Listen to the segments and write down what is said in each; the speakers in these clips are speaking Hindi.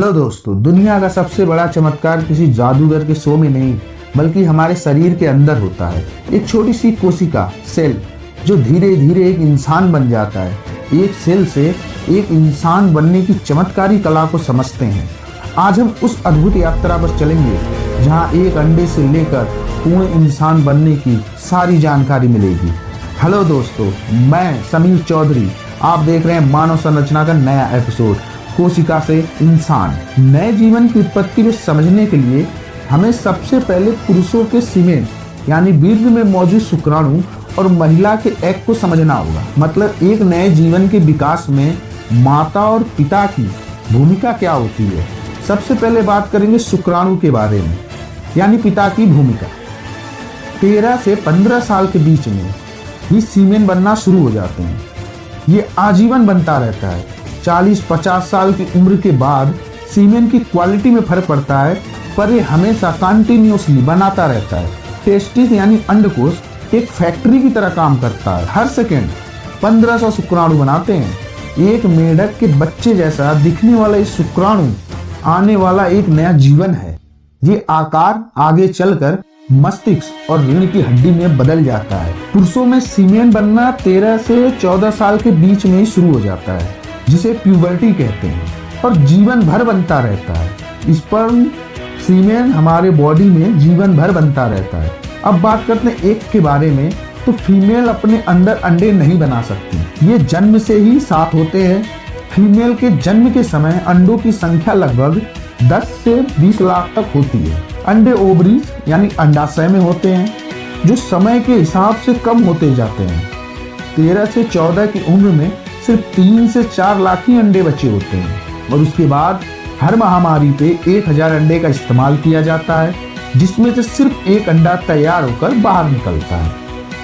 हेलो दोस्तों, दुनिया का सबसे बड़ा चमत्कार किसी जादूगर के शो में नहीं बल्कि हमारे शरीर के अंदर होता है। एक छोटी सी कोशिका सेल जो धीरे धीरे एक इंसान बन जाता है। एक सेल से एक इंसान बनने की चमत्कारी कला को समझते हैं। आज हम उस अद्भुत यात्रा पर चलेंगे जहां एक अंडे से लेकर पूर्ण इंसान बनने की सारी जानकारी मिलेगी। हेलो दोस्तों, मैं समीर चौधरी। आप देख रहे हैं मानव संरचना का नया एपिसोड, कोशिका से इंसान। नए जीवन की उत्पत्ति को समझने के लिए हमें सबसे पहले पुरुषों के सीमेन यानी वीर्य में मौजूद शुक्राणु और महिला के एग को समझना होगा। मतलब एक नए जीवन के विकास में माता और पिता की भूमिका क्या होती है। सबसे पहले बात करेंगे शुक्राणु के बारे में, यानी पिता की भूमिका। 13 से 15 साल के बीच में ही सीमेन बनना शुरू हो जाते हैं। ये आजीवन बनता रहता है। 40-50 साल की उम्र के बाद सीमेन की क्वालिटी में फर्क पड़ता है, पर ये हमेशा कंटिन्यूअसली बनाता रहता है। टेस्टिस यानी अंडकोश एक फैक्ट्री की तरह काम करता है। हर सेकेंड 1500 शुक्राणु बनाते हैं। एक मेढक के बच्चे जैसा दिखने वाला इस शुक्राणु आने वाला एक नया जीवन है। ये आकार आगे चलकर मस्तिष्क और रीढ़ की हड्डी में बदल जाता है। पुरुषों में सीमेन बनना 13 से 14 साल के बीच में ही शुरू हो जाता है, जिसे प्यूबर्टी कहते हैं, और जीवन भर बनता रहता है। स्पर्म सीमेन हमारे बॉडी में जीवन भर बनता रहता है। अब बात करते हैं एग के बारे में, तो फीमेल अपने अंदर अंडे नहीं बना सकती। ये जन्म से ही 7 होते हैं। फीमेल के जन्म के समय अंडों की संख्या लगभग 10 से 20 लाख तक होती है। अंडे ओवरीज यानी अंडाशय में होते हैं, जो समय के हिसाब से कम होते जाते हैं। 13 से 14 की उम्र में सिर्फ 3 से 4 लाख ही अंडे बचे होते हैं, और उसके बाद हर महामारी पे 1000 अंडे का इस्तेमाल किया जाता है, जिसमें से सिर्फ एक अंडा तैयार होकर बाहर निकलता है।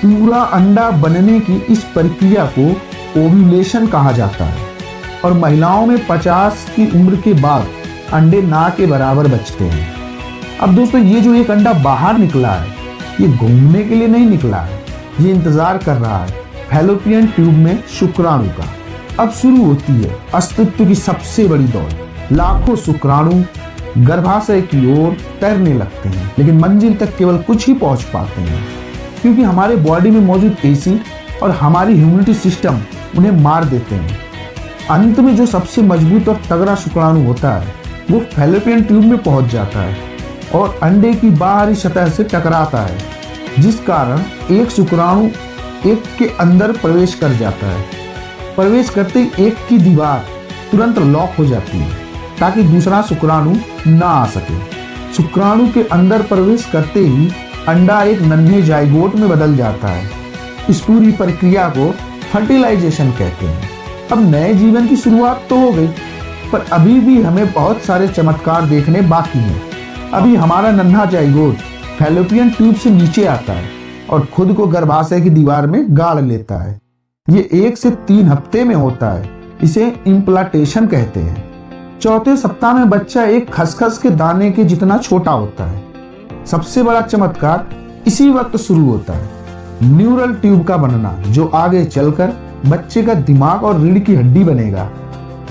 पूरा अंडा बनने की इस प्रक्रिया को ओव्यूलेशन कहा जाता है, और महिलाओं में 50 की उम्र के बाद अंडे ना के बराबर बचते हैं। अब दोस्तों, ये जो एक अंडा बाहर निकला है, ये घूमने के लिए नहीं निकला है, ये इंतजार कर रहा है फैलोपियन ट्यूब में शुक्राणु का। अब शुरू होती है अस्तित्व की सबसे बड़ी दौड़। लाखों शुक्राणु गर्भाशय की ओर तैरने लगते हैं, लेकिन मंजिल तक केवल कुछ ही पहुंच पाते हैं, क्योंकि हमारे बॉडी में मौजूद एसिड और हमारी इम्यूनिटी सिस्टम उन्हें मार देते हैं। अंत में जो सबसे मजबूत और तगड़ा शुक्राणु होता है, वो फैलोपियन ट्यूब में पहुंच जाता है और अंडे की बाहरी सतह से टकराता है, जिस कारण एक शुक्राणु एग के अंदर प्रवेश कर जाता है। प्रवेश करते ही एग की दीवार तुरंत लॉक हो जाती है, ताकि दूसरा शुक्राणु ना आ सके। शुक्राणु के अंदर प्रवेश करते ही अंडा एक नन्हे जाइगोट में बदल जाता है। इस पूरी प्रक्रिया को फर्टिलाइजेशन कहते हैं। अब नए जीवन की शुरुआत तो हो गई, पर अभी भी हमें बहुत सारे चमत्कार देखने बाकी हैं। अभी हमारा नन्हा जाइगोट फैलोपियन ट्यूब से नीचे आता है और खुद को गर्भाशय की दीवार में गाड़ लेता है। ये 1 से 3 हफ्ते में होता है। इसे इम्प्लांटेशन कहते हैं। चौथे सप्ताह में बच्चा एक खसखस के दाने के जितना छोटा होता है। सबसे बड़ा चमत्कार इसी वक्त शुरू होता है, न्यूरल ट्यूब का बनना, जो आगे चलकर बच्चे का दिमाग और रीढ़ की हड्डी बनेगा।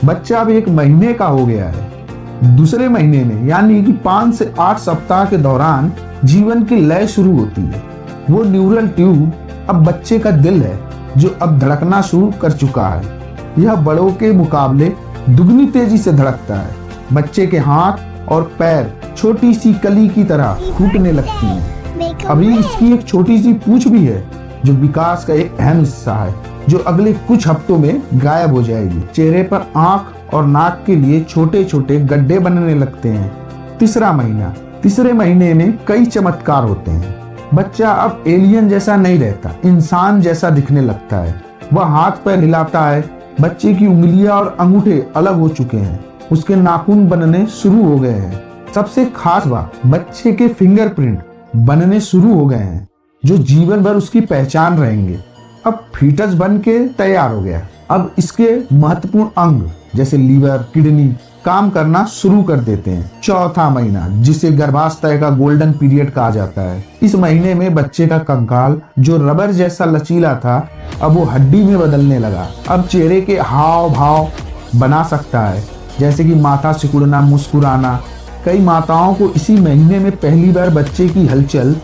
बच्चा अब 1 महीने का हो गया है। दूसरे महीने में यानी कि 5 से 8 सप्ताह के दौरान जीवन की लय शुरू होती है। वो न्यूरल ट्यूब अब बच्चे का दिल है, जो अब धड़कना शुरू कर चुका है। यह बड़ों के मुकाबले दुगनी तेजी से धड़कता है। बच्चे के हाथ और पैर छोटी सी कली की तरह फूटने लगती हैं। अभी इसकी एक छोटी सी पूंछ भी है, जो विकास का एक अहम हिस्सा है, जो अगले कुछ हफ्तों में गायब हो जाएगी। चेहरे पर आंख और नाक के लिए छोटे छोटे गड्ढे बनने लगते हैं। तीसरे महीने में कई चमत्कार होते हैं। बच्चा अब एलियन जैसा नहीं रहता, इंसान जैसा दिखने लगता है। वह हाथ पैर हिलाता है। बच्चे की उंगलियां और अंगूठे अलग हो चुके हैं। उसके नाखून बनने शुरू हो गए हैं। सबसे खास बात, बच्चे के फिंगरप्रिंट बनने शुरू हो गए हैं, जो जीवन भर उसकी पहचान रहेंगे। अब फीटस बन के तैयार हो गया। अब इसके महत्वपूर्ण अंग जैसे लीवर, किडनी काम करना शुरू कर देते हैं। चौथा महीना, जिसे गर्भावस्था का गोल्डन पीरियड कहा जाता है। इस महीने में बच्चे का कंकाल, जो रबर जैसा लचीला था, अब वो हड्डी में बदलने लगा। अब चेहरे के हाव भाव बना सकता है, जैसे कि माथा सिकुड़ना, मुस्कुराना। कई माताओं को इसी महीने में पहली बार बच्चे की हलचल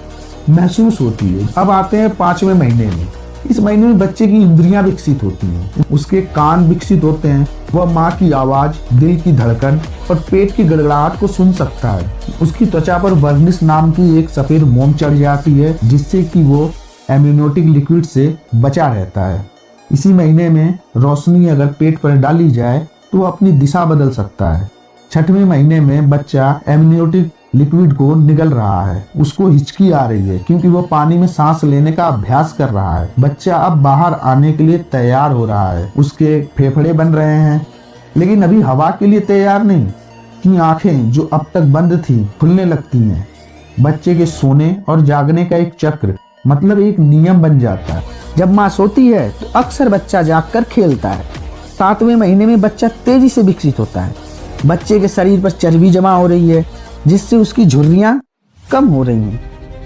महसूस होती है। अब आते हैं 5वें महीने में। इस महीने में बच्चे की इंद्रियां विकसित होती हैं, उसके कान विकसित होते हैं, वह माँ की आवाज, दिल की धड़कन और पेट की गड़गड़ाहट को सुन सकता है। उसकी त्वचा पर वर्निश नाम की एक सफेद मोम चढ़ जाती है, जिससे कि वो एम्नियोटिक लिक्विड से बचा रहता है। इसी महीने में रोशनी अगर पेट पर डाली जाए तो वह अपनी दिशा बदल सकता है। 6वें महीने में बच्चा एम्नियोटिक लिक्विड को निगल रहा है, उसको हिचकी आ रही है क्योंकि वो पानी में सांस लेने का अभ्यास कर रहा है। बच्चा अब बाहर आने के लिए तैयार हो रहा है, उसके फेफड़े बन रहे हैं, लेकिन अभी हवा के लिए तैयार नहीं। कि आंखें जो अब तक बंद थी खुलने लगती हैं। बच्चे के सोने और जागने का एक चक्र, मतलब एक नियम बन जाता है। जब माँ सोती है तो अक्सर बच्चा जागकर खेलता है। 7वें महीने में बच्चा तेजी से विकसित होता है। बच्चे के शरीर पर चर्बी जमा हो रही है, जिससे उसकी झुर्रियां कम हो रही हैं।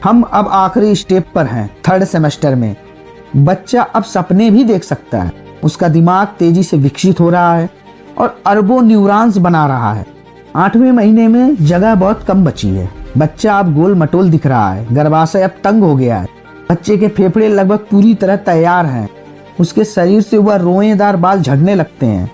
हम अब आखिरी स्टेप पर हैं, 3rd सेमेस्टर में। बच्चा अब सपने भी देख सकता है, उसका दिमाग तेजी से विकसित हो रहा है और अरबों न्यूरॉन्स बना रहा है। 8वें महीने में जगह बहुत कम बची है। बच्चा अब गोल मटोल दिख रहा है, गर्भाशय अब तंग हो गया है। बच्चे के फेफड़े लगभग पूरी तरह तैयार हैं, उसके शरीर से वह रोएदार बाल झड़ने लगते हैं।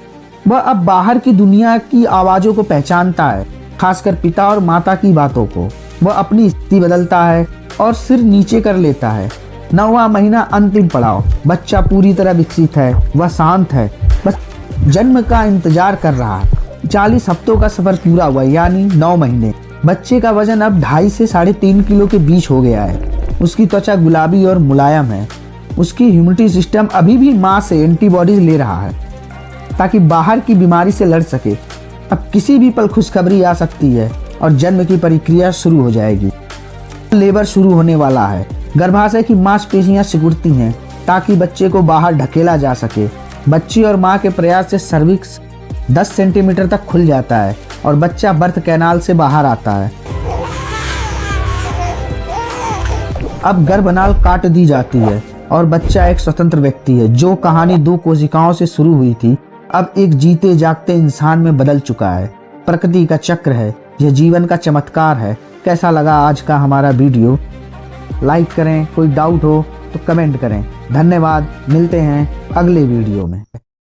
वह अब बाहर की दुनिया की आवाज़ों को पहचानता है, खासकर पिता और माता की बातों को। वह अपनी स्थिति बदलता है और सिर नीचे कर लेता है। 9वां महीना अंतिम पड़ाव। बच्चा पूरी तरह विकसित है, वह शांत है, बस जन्म का इंतजार कर रहा है। 40 हफ्तों का सफर पूरा हुआ, यानी 9 महीने। बच्चे का वजन अब 2.5 से 3.5 किलो के बीच हो गया है। उसकी त्वचा गुलाबी और मुलायम है। उसकी इम्यूनिटी सिस्टम अभी भी माँ से एंटीबॉडीज ले रहा है ताकि बाहर की बीमारी से लड़ सके। अब किसी भी पल खुशखबरी आ सकती है और जन्म की प्रक्रिया शुरू हो जाएगी। लेबर शुरू होने वाला है। गर्भाशय की मांसपेशियां सिकुड़ती हैं ताकि बच्चे को बाहर ढकेला जा सके। बच्चे और मां के प्रयास से सर्विक्स 10 सेंटीमीटर तक खुल जाता है और बच्चा बर्थ कैनाल से बाहर आता है। अब गर्भनाल काट दी जाती है और बच्चा एक स्वतंत्र व्यक्ति है। जो कहानी 2 कोशिकाओं से शुरू हुई थी, अब एक जीते जागते इंसान में बदल चुका है। प्रकृति का चक्र है, यह जीवन का चमत्कार है। कैसा लगा आज का हमारा वीडियो? लाइक करें, कोई डाउट हो तो कमेंट करें। धन्यवाद, मिलते हैं अगले वीडियो में।